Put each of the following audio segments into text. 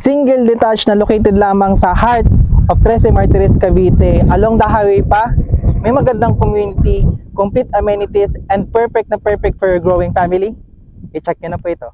Single detached na located lamang sa heart of Trece Martires, Cavite. Along the highway pa, may magandang community, complete amenities, and perfect na perfect for your growing family. I-check nyo na po ito.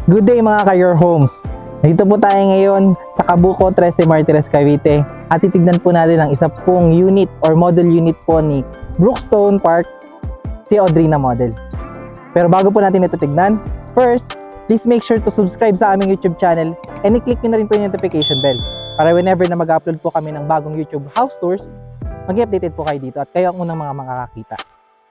Good day mga ka-Your Homes! Nandito po tayo ngayon sa Cabuco, Trece Martires, Cavite at titignan po natin ang isa pong unit or model unit po ni Brookstone Park, si Audrina model. Pero bago po natin ito tignan, first, please make sure to subscribe sa aming YouTube channel and i-click nyo na rin po yung notification bell para whenever na mag-upload po kami ng bagong YouTube house tours, mag-updated po kayo dito at kayo ang unang mga makakakita.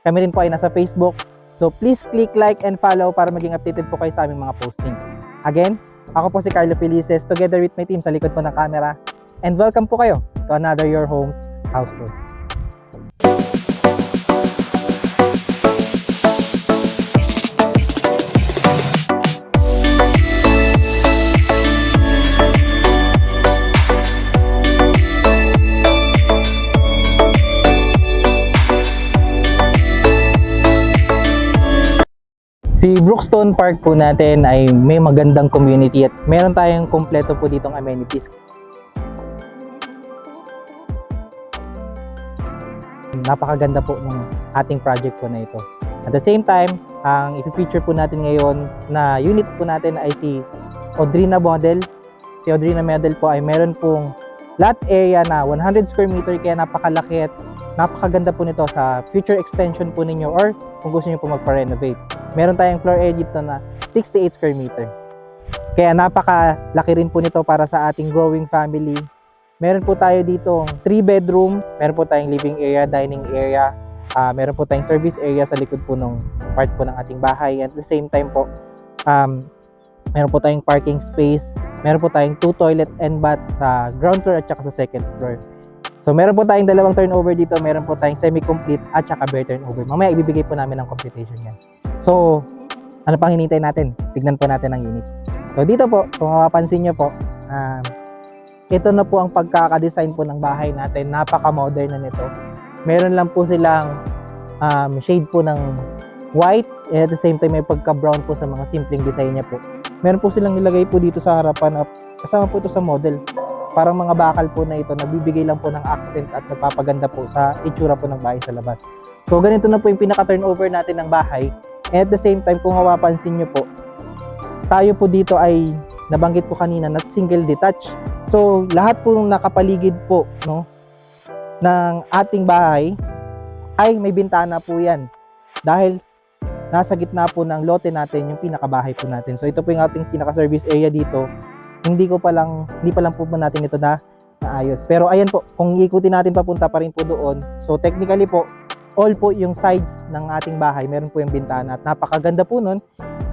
Kami rin po ay nasa Facebook. So please click like and follow para maging updated po kayo sa aming mga postings. Again, ako po si Carlo Felices together with my team sa likod po ng camera. And welcome po kayo to another Your Homes house tour. Si Brookstone Park po natin ay may magandang community at meron tayong kompleto po ditong amenities. Napakaganda po ng ating project po na ito. At the same time, ang i-feature po natin ngayon na unit po natin ay si Audrina model. Si Audrina model po ay meron pong lot area na 100 square meter kaya napakalaki at napakaganda po nito sa future extension po ninyo or kung gusto niyo po magpa-renovate. Meron tayong floor area dito na 68 square meter. Kaya napakalaki rin po nito para sa ating growing family. Meron po tayo dito 3 bedroom, meron po tayong living area, dining area, meron po tayong service area sa likod po ng part po ng ating bahay. At the same time po, meron po tayong parking space, meron po tayong 2 toilet and bath sa ground floor at saka sa second floor. So meron po tayong dalawang turnover dito, meron po tayong semi-complete at saka bare turnover. Mamaya ibibigay po namin ang computation yan. So, ano pang hinintay natin? Tignan po natin ang unit. So dito po, kung mapapansin nyo po, ito na po ang pagkakadesign po ng bahay natin. Napaka-modern na nito. Meron lang po silang shade po ng white, at the same time may pagka-brown po sa mga simpleng design niya po. Meron po silang nilagay po dito sa harapan, kasama po ito sa model. Parang mga bakal po na ito, nagbibigay lang po ng accent at napapaganda po sa itsura po ng bahay sa labas. So ganito na po yung pinaka-turnover natin ng bahay. And at the same time, kung mapapansin nyo po, tayo po dito ay nabanggit po kanina na single detached. So lahat po nakapaligid po ng ating bahay ay may bintana po yan. Dahil nasa gitna po ng lote natin yung pinakabahay po natin. So ito po yung ating pinaka-service area dito. Hindi pa lang po natin ito na naayos. Pero ayan po, kung ikutin natin papunta pa rin po doon. So technically po, all po yung sides ng ating bahay, meron po yung bintana. At napakaganda po nun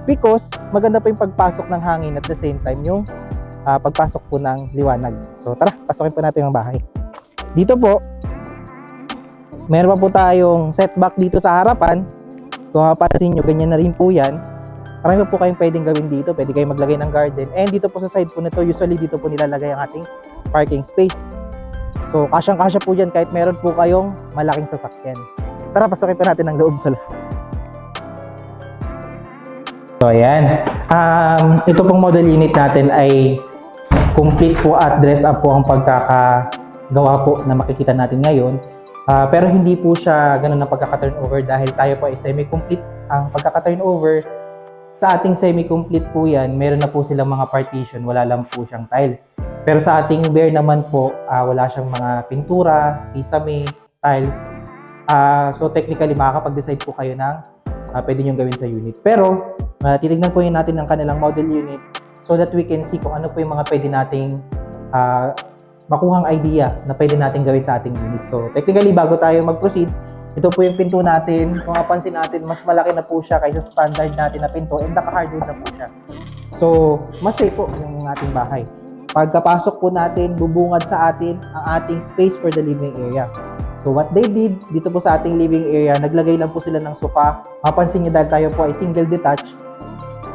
because maganda po yung pagpasok ng hangin at the same time yung pagpasok po ng liwanag. So tara, pasokin po natin yung bahay. Dito po, meron pa po tayong setback dito sa harapan. Kung mapapansin nyo, ganyan na rin po yan. Marami po kayong pwedeng gawin dito. Pwede kayong maglagay ng garden. And dito po sa side po nito, usually dito po nilalagay ang ating parking space. So, kasyang-kasya po dyan kahit meron po kayong malaking sasakyan. Tara, pasokin pa natin ang loob pala. So, ayan. Ito pong model unit natin ay complete po at dress up po ang pagkakagawa po na makikita natin ngayon. Pero hindi po siya ganun ang pagkaka-turnover dahil tayo po ay semi-complete. Ang pagkaka-turnover sa ating semi-complete po yan, meron na po silang mga partition, wala lang po siyang tiles. Pero sa ating bare naman po, wala siyang mga pintura, kisame, tiles. So technically, makakapag-decide po kayo ng pwede nyo gawin sa unit. Pero, titignan po yun natin ng kanilang model unit so that we can see kung ano po yung mga pwede nating makuhang idea na pwede natin gawin sa ating unit. So technically, bago tayo mag-proceed, Ito po yung pinto natin. Kung mapansin natin, mas malaki na po siya kaysa standard natin na pinto and naka-hardwood na po siya. So, mas safe po yung ating bahay. Pagkapasok po natin, bubungad sa atin ang ating space for the living area. So, what they did dito po sa ating living area, naglagay lang po sila ng sofa. Mapansin nyo dahil tayo po ay single detached,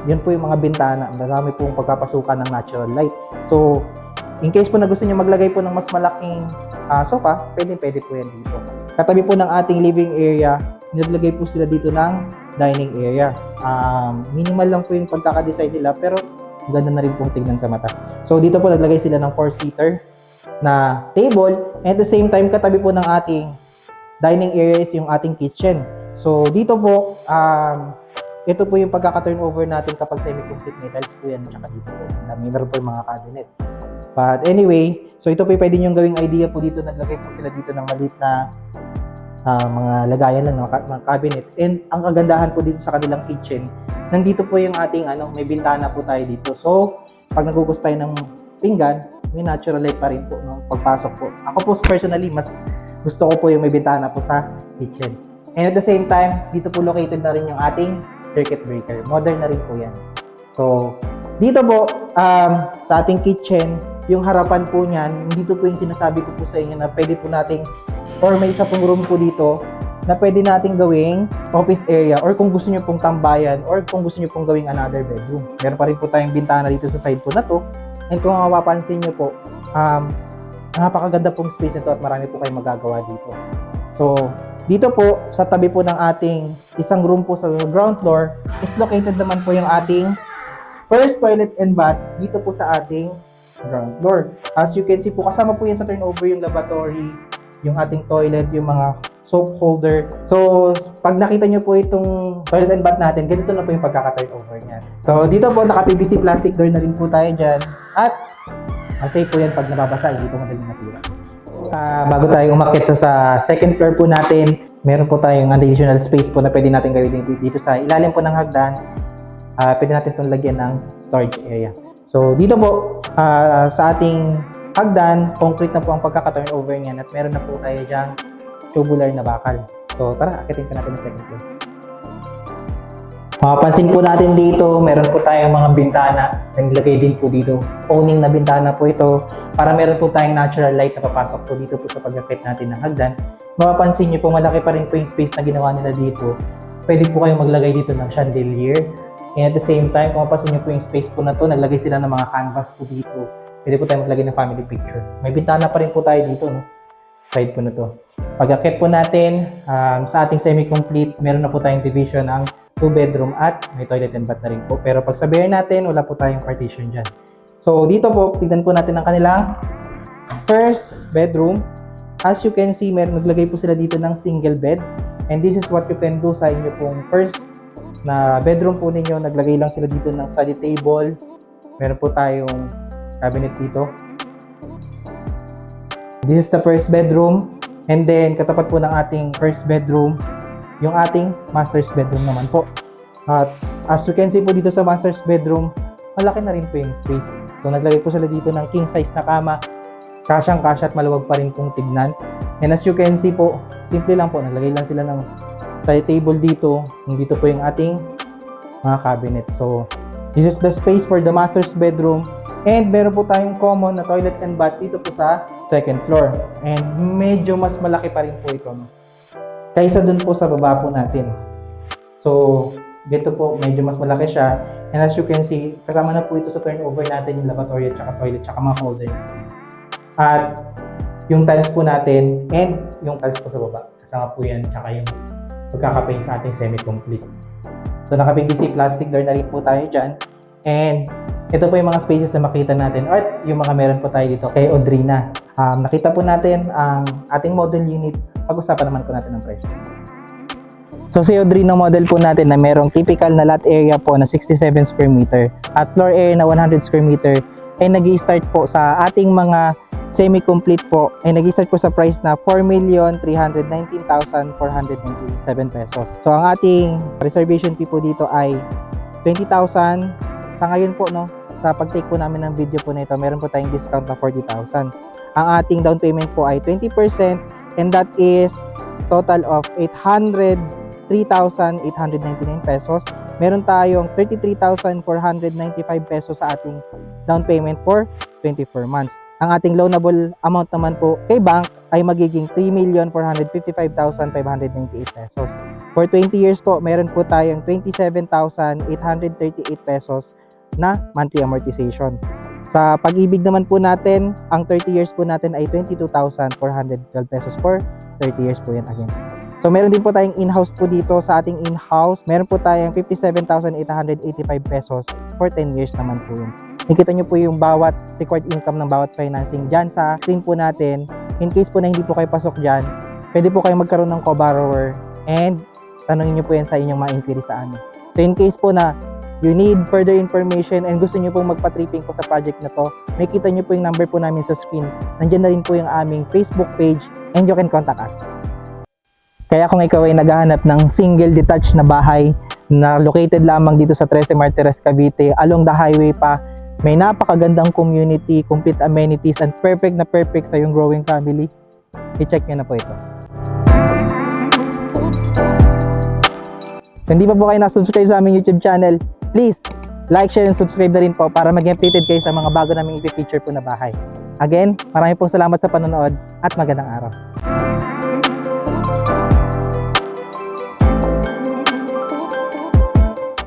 yun po yung mga bintana. Marami pong pagkapasukan ng natural light. So, in case po na gusto nyo maglagay po ng mas malaking sofa, pwede po yan dito. Katabi po ng ating living area, naglagay po sila dito ng dining area. Minimal lang po yung pagkakadesign nila, pero ganda na rin pong tignan sa mata. So dito po naglagay sila ng 4-seater na table, and at the same time katabi po ng ating dining area is yung ating kitchen. So dito po, ito po yung pagkaka-turnover natin kapag semi-complete. May tiles po yan, tsaka dito po. Meron po yung mga cabinet. But anyway, so ito po yung pwede nyo gawing idea po dito. Naglagay po sila dito ng maliit na mga lagayan lang ng mga cabinet. And ang kagandahan po dito sa kanilang kitchen, nandito po yung ating may bintana po tayo dito. So, pag nagugus tayo ng pinggan, may natural light pa rin po nung pagpasok po. Ako po personally, mas gusto ko po yung may bintana po sa kitchen. And at the same time, dito po located na rin yung ating circuit breaker. Modern na rin po yan. So, dito po, sa ating kitchen, yung harapan po niyan, dito po yung sinasabi ko po sa inyo na pwede po nating, or may isa pong room po dito, na pwede nating gawing office area, or kung gusto nyo pong tambayan, or kung gusto nyo pong gawing another bedroom. Meron pa rin po tayong bintana dito sa side po na to. And kung mapapansin nyo po, napakaganda pong space nito at marami po kayong magagawa dito. So, dito po, sa tabi po ng ating isang room po sa ground floor, is located naman po yung ating first toilet and bath dito po sa ating ground floor. As you can see po, kasama po yan sa turnover yung lavatory, yung ating toilet, yung mga soap holder. So, pag nakita nyo po itong toilet and bath natin, ganito na po yung pagkaka-turnover niya. So, dito po, naka-PVC plastic door na rin po tayo dyan. At, safe po yan pag nababasa, hindi po madaling masira. Bago tayo umakyat sa second floor po natin, meron po tayong additional space po na pwede natin gawin dito sa ilalim po ng hagdan. Pwede natin itong lagyan ng storage area. So, dito po, sa ating hagdan, concrete na po ang pagkaka-turnover niyan at meron na po tayo dyan tubular na bakal. So, tara, akitin po natin ang second floor. Mapapansin po natin dito, meron po tayong mga bintana. Naglagay din po dito. Owning na bintana po ito para meron po tayong natural light na papasok po dito po sa pag-akit natin ng hagdan. Mapapansin nyo po, malaki pa rin po yung space na ginawa nila dito. Pwede po kayong maglagay dito ng chandelier. And at the same time, kung mapapansin nyo po yung space po na to, naglagay sila ng mga canvas po dito. Pwede po tayo maglagay ng family picture. May bintana pa rin po tayo dito, no? Side po na to. Pag-akit po natin, sa ating semi-complete, meron na po tayong division ng 2-bedroom at may toilet and bath na rin po. Pero pag sa bare natin, wala po tayong partition dyan. So, dito po, tignan po natin ang kanilang first bedroom. As you can see, naglagay po sila dito ng single bed. And this is what you can do sa inyo pong first na bedroom po ninyo. Naglagay lang sila dito ng study table. Meron po tayong cabinet dito. This is the first bedroom. And then, katapat po ng ating first bedroom, yung ating master's bedroom naman po. At as you can see po dito sa master's bedroom, malaki na rin po yung space. So naglagay po sila dito ng king size na kama. Kasyang-kasya at maluwag pa rin pong tignan. And as you can see po, simple lang po. Naglagay lang sila ng study table dito. Dito po yung ating mga cabinet. So this is the space for the master's bedroom. And meron po tayong common na toilet and bath dito po sa second floor. And medyo mas malaki pa rin po ito, no? Kaysa dun po sa baba po natin. So, dito po, medyo mas malaki siya. And as you can see, kasama na po ito sa turnover natin yung lavatory at saka toilet at saka mga holder natin. At yung tiles po natin and yung tiles po sa baba. Kasama po yan, tsaka yung pagkakapaint sa ating semi-complete. So, naka-PVC plastic door na rin po tayo dyan. And ito po yung mga spaces na makita natin at yung mga meron po tayo dito kay Audrina. Nakita po natin ang ating model unit. Pag-usapan naman po natin ang presyo. So si Audrina model po natin na merong typical na lot area po na 67 square meter at floor area na 100 square meter ay nag-i-start po sa ating mga semi-complete po ay nag-i-start po sa price na 4,319,497 pesos. So ang ating reservation fee po dito ay 20,000. Sa ngayon po, no, sa pag-take po namin ng video po na ito, meron po tayong discount na 40,000. Ang ating down payment po ay 20% and that is total of 803,899 pesos. Meron tayong 33,495 pesos sa ating down payment for 24 months. Ang ating loanable amount naman po kay bank ay magiging 3,455,598 pesos. For 20 years po, meron po tayong 27,838 pesos na monthly amortization. Sa pag-ibig naman po natin, ang 30 years po natin ay 22,412 pesos for 30 years po yan again. So meron din po tayong in-house po dito sa ating in-house. Meron po tayong 57,885 pesos for 10 years naman po yun. Nakikita nyo po yung bawat required income ng bawat financing dyan sa screen po natin. In case po na hindi po kayo pasok dyan, pwede po kayong magkaroon ng co-borrower and tanongin nyo po yan sa inyong mga inquiry sa amin. So in case po na you need further information and gusto nyo pong magpa-tripping po sa project na to, makikita nyo po yung number po namin sa screen. Nandyan na rin po yung aming Facebook page and you can contact us. Kaya kung ikaw ay naghahanap ng single detached na bahay na located lamang dito sa 13 Martires, Cavite, along the highway pa, may napakagandang community, complete amenities, and perfect na perfect sa yung growing family, i-check nyo na po ito. Kung hindi pa po kayo na-subscribe sa aming YouTube channel, please like, share, and subscribe na rin po para maging updated kayo sa mga bago naming i-feature po na bahay. Again, maraming pong salamat sa panonood at magandang araw.